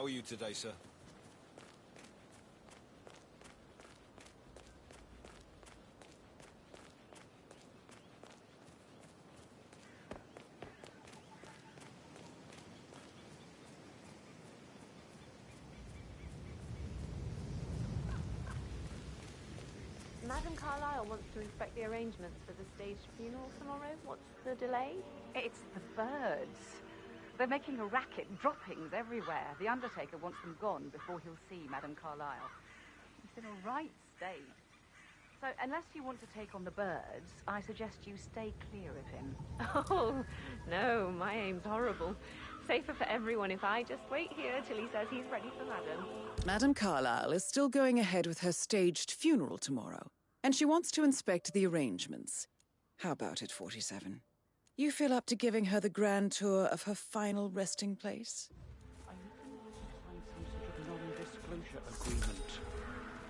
are you today, sir? Madam Carlyle wants to inspect the arrangements for the staged funeral tomorrow. What's the delay? It's the birds. They're making a racket, droppings everywhere. The undertaker wants them gone before he'll see Madam Carlyle. He's in a right state. So, unless you want to take on the birds, I suggest you stay clear of him. Oh, no, my aim's horrible. Safer for everyone if I just wait here till he says he's ready for Madam. Madam Carlyle is still going ahead with her staged funeral tomorrow, and she wants to inspect the arrangements. How about it, 47? You feel up to giving her the grand tour of her final resting place? I reckon we should find some sort of non-disclosure agreement.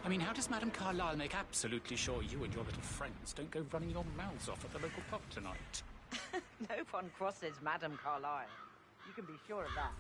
I mean, how does Madame Carlyle make absolutely sure you and your little friends don't go running your mouths off at the local pub tonight? No one crosses Madam Carlyle. You can be sure of that.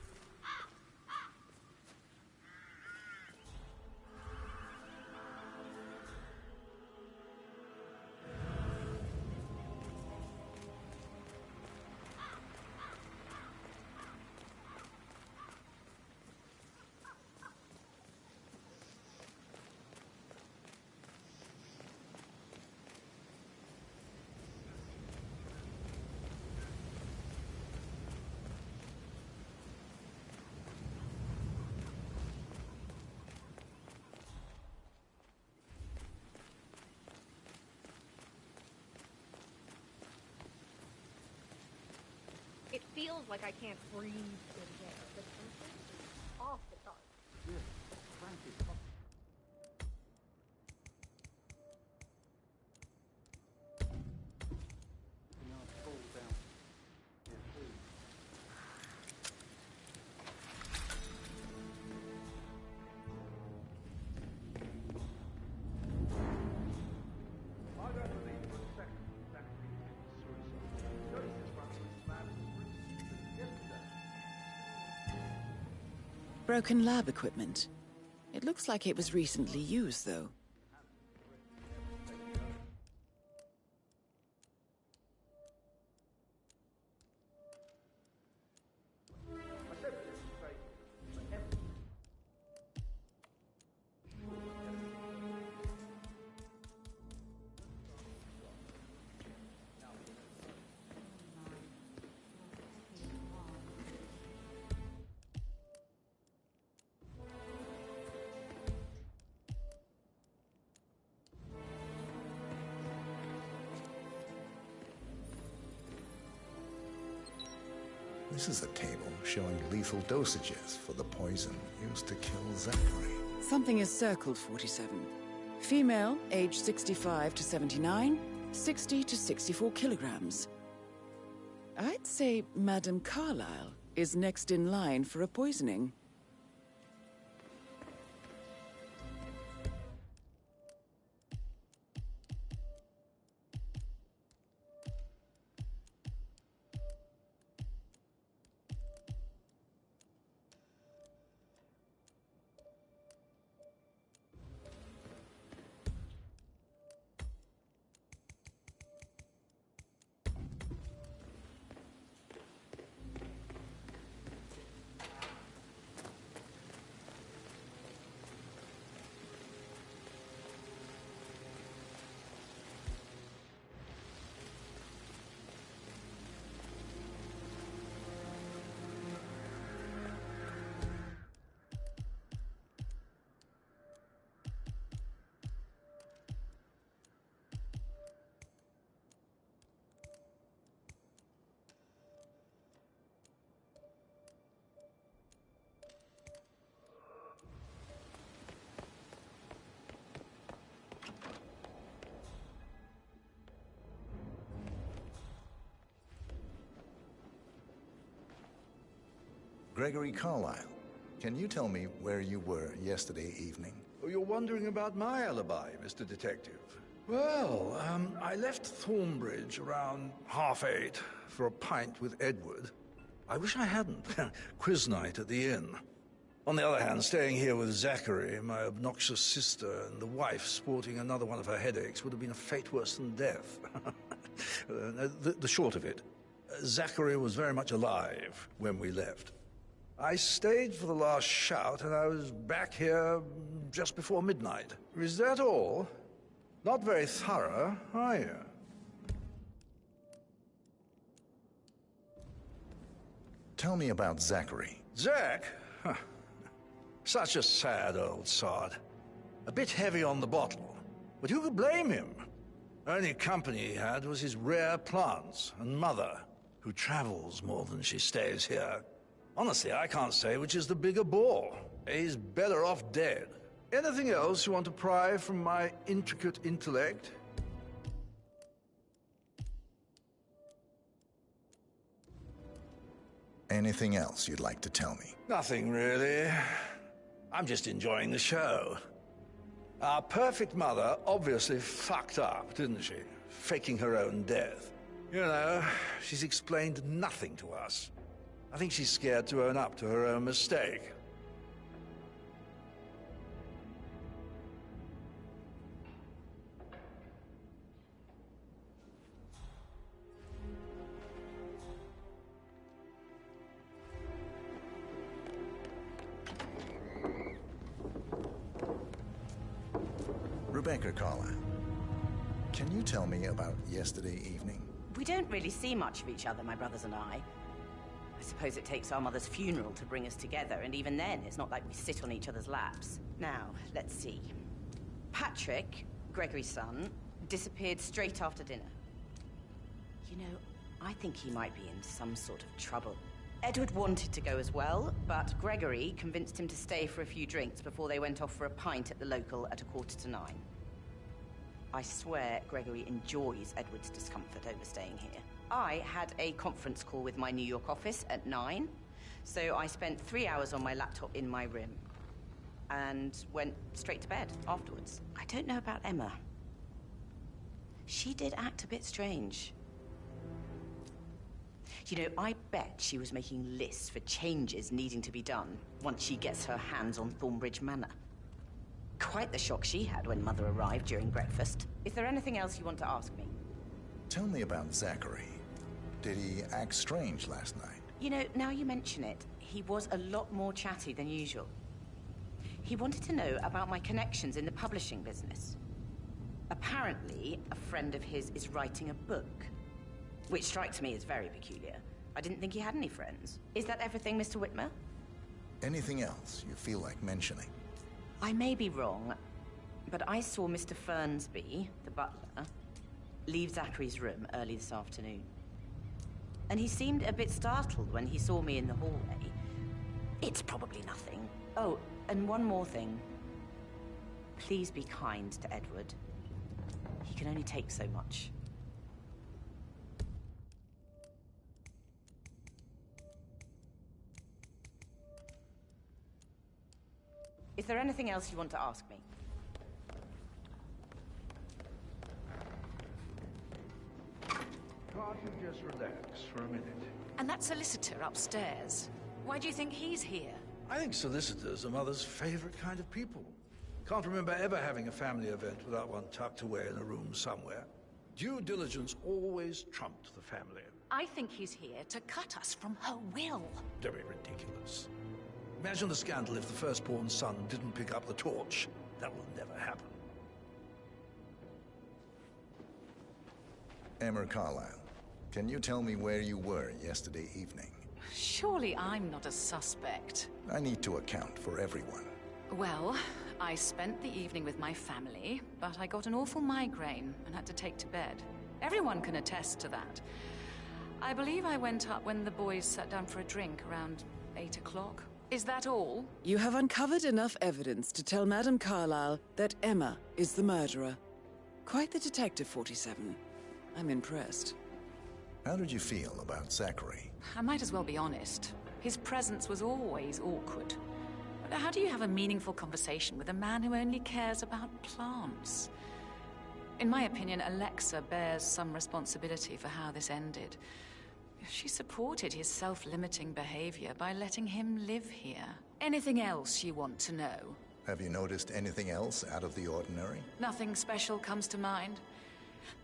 It feels like I can't breathe in here. There's something off the chart. Yes, Frankie. Fall down. Yeah, please. I don't believe for a second that he committed suicide. Notice this one was slammed yesterday. Broken lab equipment. It looks like it was recently used, though. I said this to say, for everything. This is a table showing lethal dosages for the poison used to kill Zachary. Something is circled, 47. Female, age 65 to 79, 60 to 64 kilograms. I'd say Madame Carlyle is next in line for a poisoning. Gregory Carlyle, can you tell me where you were yesterday evening? Oh, you're wondering about my alibi, Mr. Detective. Well, I left Thornbridge around 8:30 for a pint with Edward. I wish I hadn't. Quiz night at the inn. On the other hand, staying here with Zachary, my obnoxious sister, and the wife sporting another one of her headaches would have been a fate worse than death. The short of it, Zachary was very much alive when we left. I stayed for the last shout, and I was back here just before midnight. Is that all? Not very thorough, are you? Tell me about Zachary. Zach? Huh. Such a sad old sod. A bit heavy on the bottle, but who could blame him? Only company he had was his rare plants and mother, who travels more than she stays here. Honestly, I can't say which is the bigger bore. He's better off dead. Anything else you want to pry from my intricate intellect? Anything else you'd like to tell me? Nothing, really. I'm just enjoying the show. Our perfect mother obviously fucked up, didn't she? Faking her own death. You know, she's explained nothing to us. I think she's scared to own up to her own mistake. Rebecca Carla, can you tell me about yesterday evening? We don't really see much of each other, my brothers and I. I suppose it takes our mother's funeral to bring us together, and even then, it's not like we sit on each other's laps. Now, let's see. Patrick, Gregory's son, disappeared straight after dinner. You know, I think he might be in some sort of trouble. Edward wanted to go as well, but Gregory convinced him to stay for a few drinks before they went off for a pint at the local at 9:15. I swear Gregory enjoys Edward's discomfort over staying here. I had a conference call with my New York office at 9, so I spent 3 hours on my laptop in my room and went straight to bed afterwards. I don't know about Emma. She did act a bit strange. You know, I bet she was making lists for changes needing to be done once she gets her hands on Thornbridge Manor. Quite the shock she had when Mother arrived during breakfast. Is there anything else you want to ask me? Tell me about Zachary. Did he act strange last night? You know, now you mention it, he was a lot more chatty than usual. He wanted to know about my connections in the publishing business. Apparently, a friend of his is writing a book, which strikes me as very peculiar. I didn't think he had any friends. Is that everything, Mr. Whitmer? Anything else you feel like mentioning? I may be wrong, but I saw Mr. Fernsby, the butler, leave Zachary's room early this afternoon. And he seemed a bit startled when he saw me in the hallway. It's probably nothing. Oh, and one more thing. Please be kind to Edward. He can only take so much. Is there anything else you want to ask me? Can't you just relax for a minute? And that solicitor upstairs, why do you think he's here? I think solicitors are Mother's favorite kind of people. Can't remember ever having a family event without one tucked away in a room somewhere. Due diligence always trumped the family. I think he's here to cut us from her will. Very ridiculous. Imagine the scandal if the firstborn son didn't pick up the torch. That will never happen. Emma Carlisle, can you tell me where you were yesterday evening? Surely I'm not a suspect. I need to account for everyone. Well, I spent the evening with my family, but I got an awful migraine and had to take to bed. Everyone can attest to that. I believe I went up when the boys sat down for a drink around 8 o'clock. Is that all? You have uncovered enough evidence to tell Madame Carlisle that Emma is the murderer. Quite the detective, 47. I'm impressed. How did you feel about Zachary? I might as well be honest. His presence was always awkward. But how do you have a meaningful conversation with a man who only cares about plants? In my opinion, Alexa bears some responsibility for how this ended. She supported his self-limiting behavior by letting him live here. Anything else you want to know? Have you noticed anything else out of the ordinary? Nothing special comes to mind.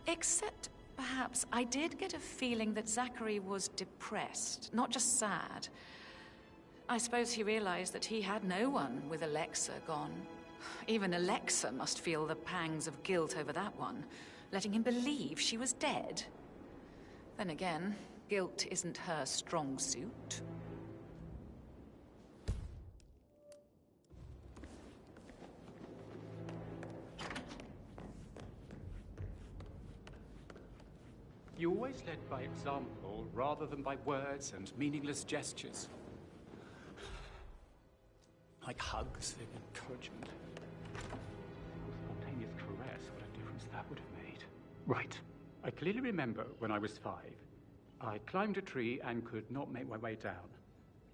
Except, perhaps, I did get a feeling that Zachary was depressed, not just sad. I suppose he realized that he had no one with Alexa gone. Even Alexa must feel the pangs of guilt over that one, letting him believe she was dead. Then again, guilt isn't her strong suit. You always led by example rather than by words and meaningless gestures. Like hugs and encouragement. A spontaneous caress, what a difference that would have made. Right. I clearly remember when I was 5. I climbed a tree and could not make my way down.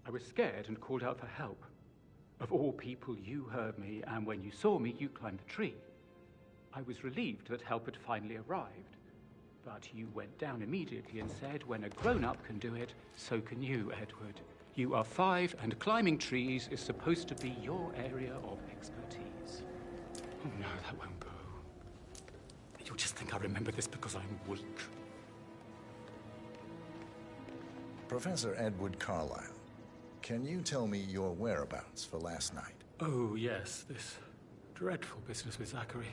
I was scared and called out for help. Of all people, you heard me, and when you saw me, you climbed the tree. I was relieved that help had finally arrived. But you went down immediately and said, when a grown-up can do it, so can you, Edward. You are 5, and climbing trees is supposed to be your area of expertise. Oh, no, that won't go. You'll just think I remember this because I'm weak. Professor Edward Carlyle, can you tell me your whereabouts for last night? Oh, yes, this dreadful business with Zachary.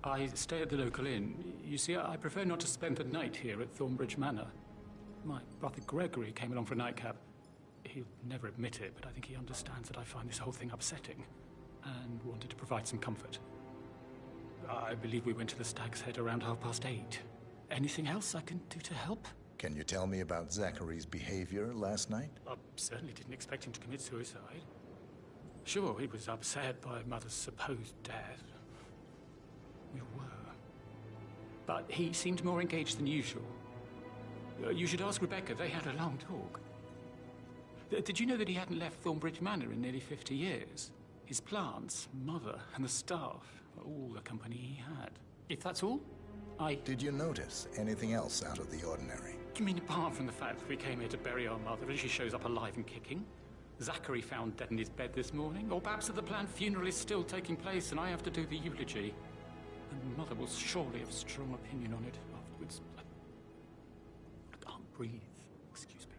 I stay at the local inn. You see, I prefer not to spend the night here at Thornbridge Manor. My brother Gregory came along for a nightcap. He'll never admit it, but I think he understands that I find this whole thing upsetting and wanted to provide some comfort. I believe we went to the Stag's Head around 8:30. Anything else I can do to help? Can you tell me about Zachary's behavior last night? I certainly didn't expect him to commit suicide. Sure, he was upset by Mother's supposed death. We were. But he seemed more engaged than usual. You should ask Rebecca. They had a long talk. Did you know that he hadn't left Thornbridge Manor in nearly 50 years? His plants, Mother, and the staff were all the company he had. If that's all, Did you notice anything else out of the ordinary? You mean apart from the fact that we came here to bury our mother and she shows up alive and kicking? Zachary found dead in his bed this morning? Or perhaps that the planned funeral is still taking place and I have to do the eulogy? And Mother will surely have a strong opinion on it afterwards. I can't breathe. Excuse me.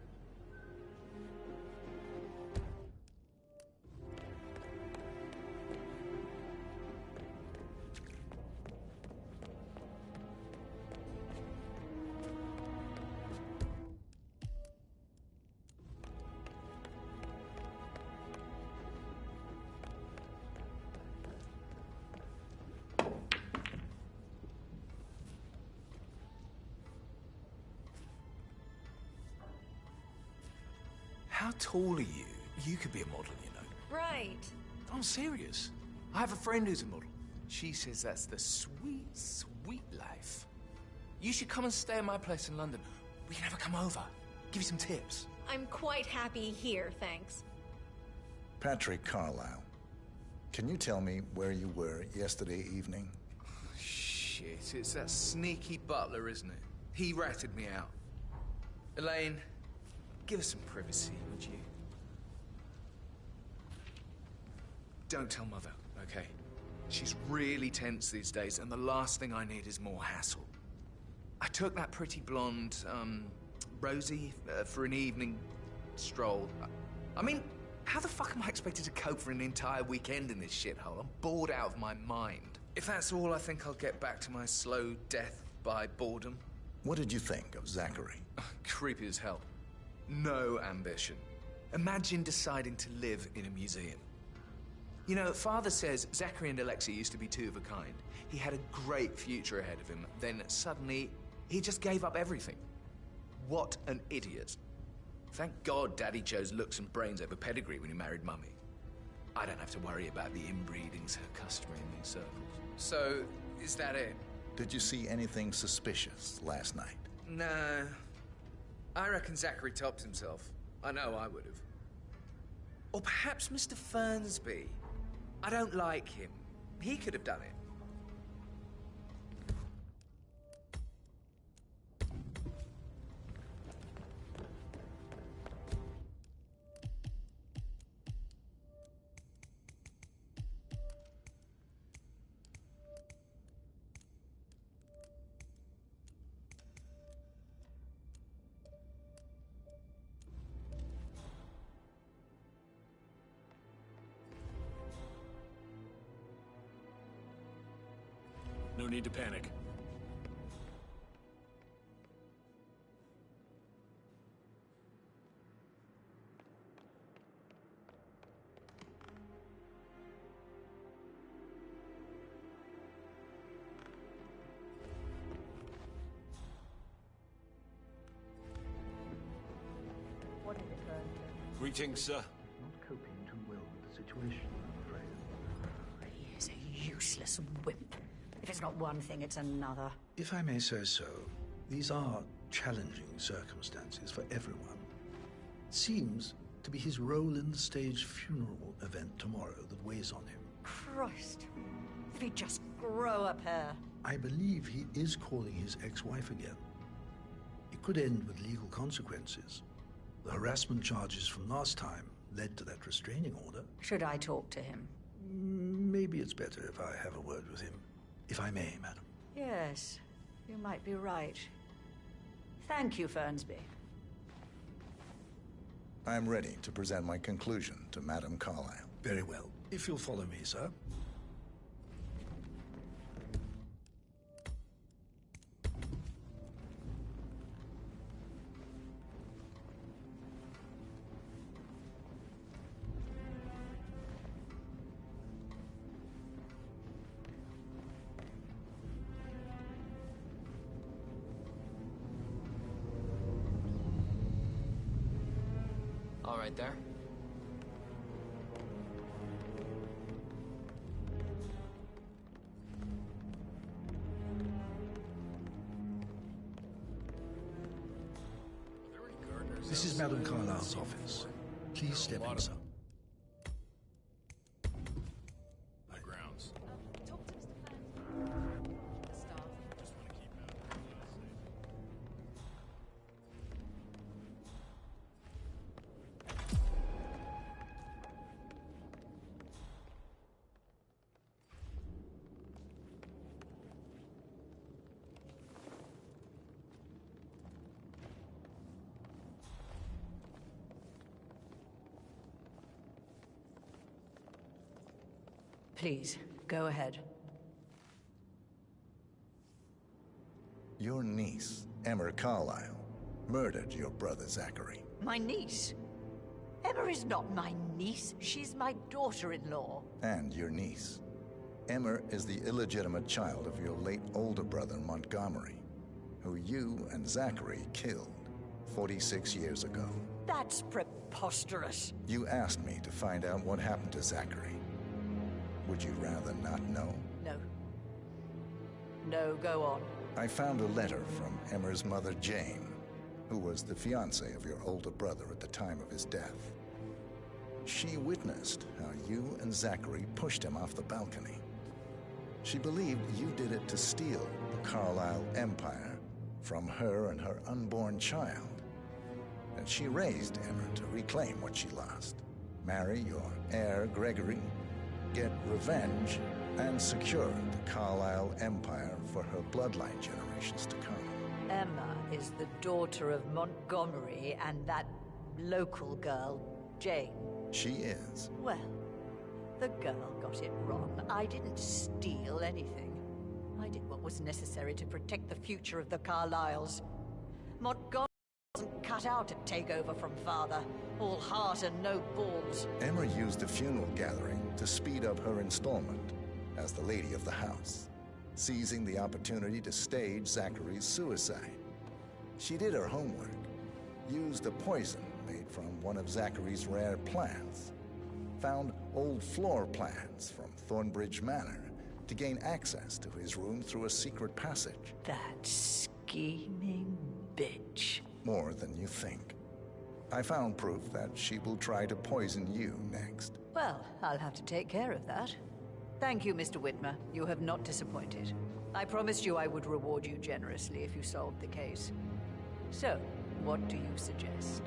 How tall are you? You could be a model, you know. Right. I'm serious. I have a friend who's a model. She says that's the sweet, sweet life. You should come and stay at my place in London. We can have her come over. Give you some tips. I'm quite happy here, thanks. Patrick Carlyle, can you tell me where you were yesterday evening? Shit, it's that sneaky butler, isn't it? He ratted me out. Elaine, give us some privacy, would you? Don't tell Mother, okay? She's really tense these days, and the last thing I need is more hassle. I took that pretty blonde, Rosie, for an evening stroll. I mean, how the fuck am I expected to cope for an entire weekend in this shithole? I'm bored out of my mind. If that's all, I think I'll get back to my slow death by boredom. What did you think of Zachary? Creepy as hell. No ambition. Imagine deciding to live in a museum. You know, Father says Zachary and Alexa used to be two of a kind. He had a great future ahead of him. Then suddenly, he just gave up everything. What an idiot. Thank God Daddy chose looks and brains over pedigree when he married Mummy. I don't have to worry about the inbreeding so customary in these circles. So, is that it? Did you see anything suspicious last night? No. I reckon Zachary topped himself. I know I would have. Or perhaps Mr. Fernsby. I don't like him. He could have done it. No need to panic. What is it, Vern? Greetings, sir. Not coping too well with the situation, I'm afraid. He is a useless wimp. If it's not one thing, it's another. If I may say so, these are challenging circumstances for everyone. It seems to be his role in the staged funeral event tomorrow that weighs on him. Christ. If he'd just grow a pair. I believe he is calling his ex-wife again. It could end with legal consequences. The harassment charges from last time led to that restraining order. Should I talk to him? Maybe it's better if I have a word with him. If I may, madam. Yes, you might be right. Thank you, Fernsby. I'm ready to present my conclusion to Madame Carlyle. Very well. If you'll follow me, sir. All right there. This is Madame Carlyle's office. Please step in, sir. My grounds. Talk to Mr. Fernsby. The staff. Just want to keep out of the Please, go ahead. Your niece, Emma Carlyle, murdered your brother Zachary. My niece? Emma is not my niece. She's my daughter-in-law. And your niece. Emma is the illegitimate child of your late older brother Montgomery, who you and Zachary killed 46 years ago. That's preposterous. You asked me to find out what happened to Zachary. Would you rather not know? No. No, go on. I found a letter from Emma's mother, Jane, who was the fiancée of your older brother at the time of his death. She witnessed how you and Zachary pushed him off the balcony. She believed you did it to steal the Carlyle empire from her and her unborn child. And she raised Emma to reclaim what she lost. Marry your heir, Gregory, get revenge, and secure the Carlyle empire for her bloodline generations to come. Emma is the daughter of Montgomery and that local girl, Jane. She is. Well, the girl got it wrong. I didn't steal anything. I did what was necessary to protect the future of the Carlyles. Montgomery wasn't cut out to take over from father. All heart and no balls. Emma used the funeral gathering to speed up her installment as the lady of the house, seizing the opportunity to stage Zachary's suicide. She did her homework, used a poison made from one of Zachary's rare plants, found old floor plans from Thornbridge Manor to gain access to his room through a secret passage. That scheming bitch. More than you think. I found proof that she will try to poison you next. Well, I'll have to take care of that. Thank you, Mr. Whitmer. You have not disappointed. I promised you I would reward you generously if you solved the case. So, what do you suggest?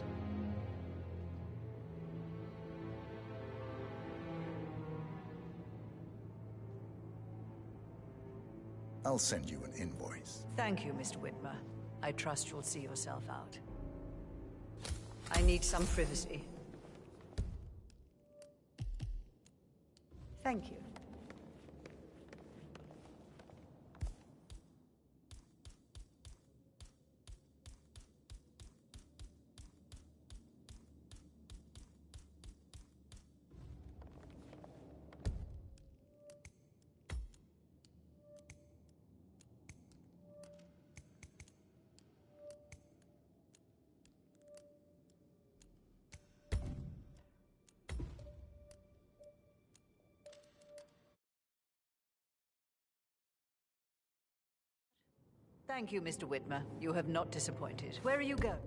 I'll send you an invoice. Thank you, Mr. Whitmer. I trust you'll see yourself out. I need some privacy. Thank you. Thank you, Mr. Whitmer. You have not disappointed. Where are you going?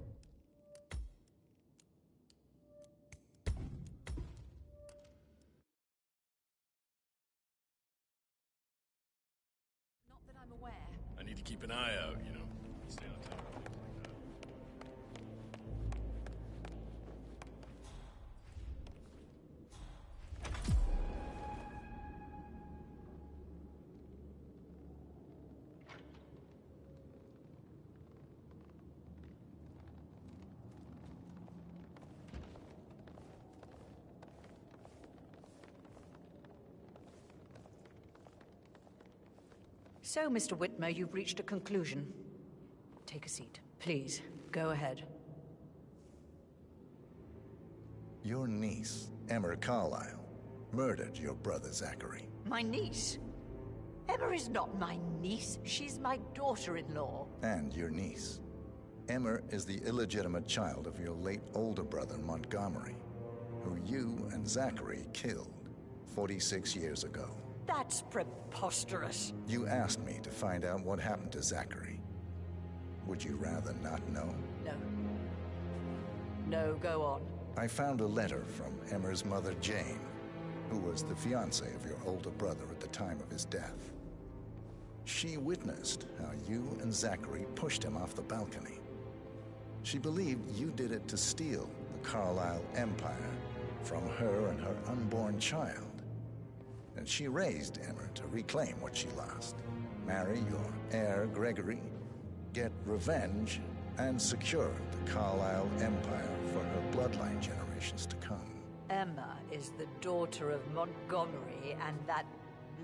Not that I'm aware. I need to keep an eye out, you know. Stay on top of things like that. So, Mr. Whitmer, you've reached a conclusion. Take a seat. Please, go ahead. Your niece, Emma Carlyle, murdered your brother Zachary. My niece? Emma is not my niece. She's my daughter-in-law. And your niece. Emma is the illegitimate child of your late older brother, Montgomery, who you and Zachary killed 46 years ago. That's preposterous. You asked me to find out what happened to Zachary. Would you rather not know? No. No, go on. I found a letter from Emma's mother, Jane, who was the fiancée of your older brother at the time of his death. She witnessed how you and Zachary pushed him off the balcony. She believed you did it to steal the Carlyle empire from her and her unborn child. And she raised Emma to reclaim what she lost. Marry your heir, Gregory, get revenge, and secure the Carlyle empire for her bloodline generations to come. Emma is the daughter of Montgomery and that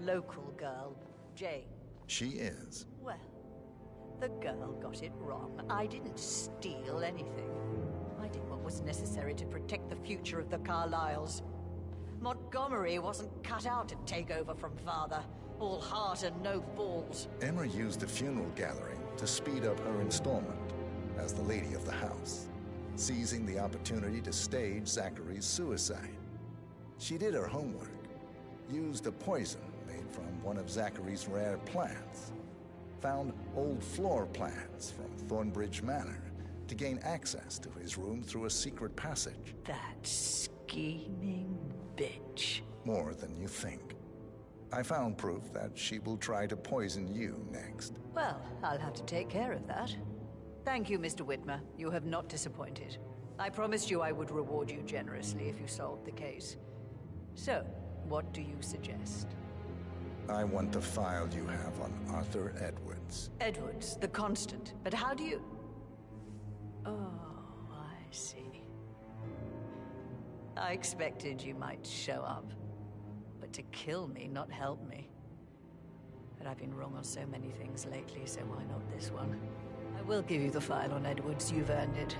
local girl, Jane. She is. Well, the girl got it wrong. I didn't steal anything. I did what was necessary to protect the future of the Carlyles. Montgomery wasn't cut out to take over from father. All heart and no balls. Emma used the funeral gathering to speed up her installment as the lady of the house, seizing the opportunity to stage Zachary's suicide. She did her homework, used a poison made from one of Zachary's rare plants, found old floor plans from Thornbridge Manor to gain access to his room through a secret passage. That scheming bitch. More than you think. I found proof that she will try to poison you next. Well, I'll have to take care of that. Thank you, Mr. Whitmer. You have not disappointed. I promised you I would reward you generously if you solved the case. So, what do you suggest? I want the file you have on Arthur Edwards. Edwards, the Constant. But how do you... Oh, I see. I expected you might show up. But to kill me, not help me. But I've been wrong on so many things lately, so why not this one? I will give you the file on Edwards. You've earned it.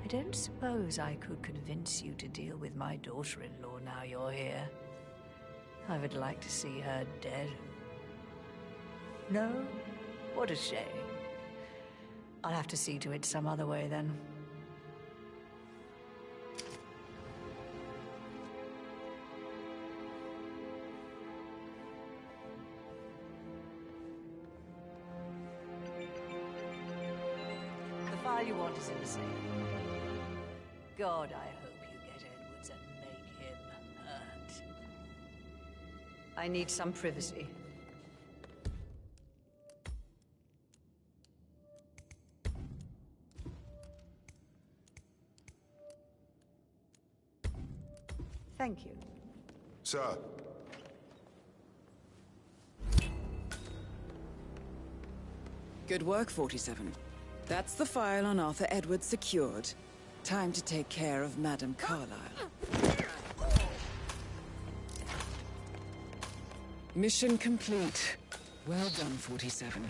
I don't suppose I could convince you to deal with my daughter-in-law now you're here. I would like to see her dead. No? What a shame. I'll have to see to it some other way then. The file you want is in the safe. God, I hope you get Edwards and make him hurt. I need some privacy. Thank you. Sir. Good work, 47. That's the file on Arthur Edwards secured. Time to take care of Madame Carlyle. Mission complete. Well done, 47. Now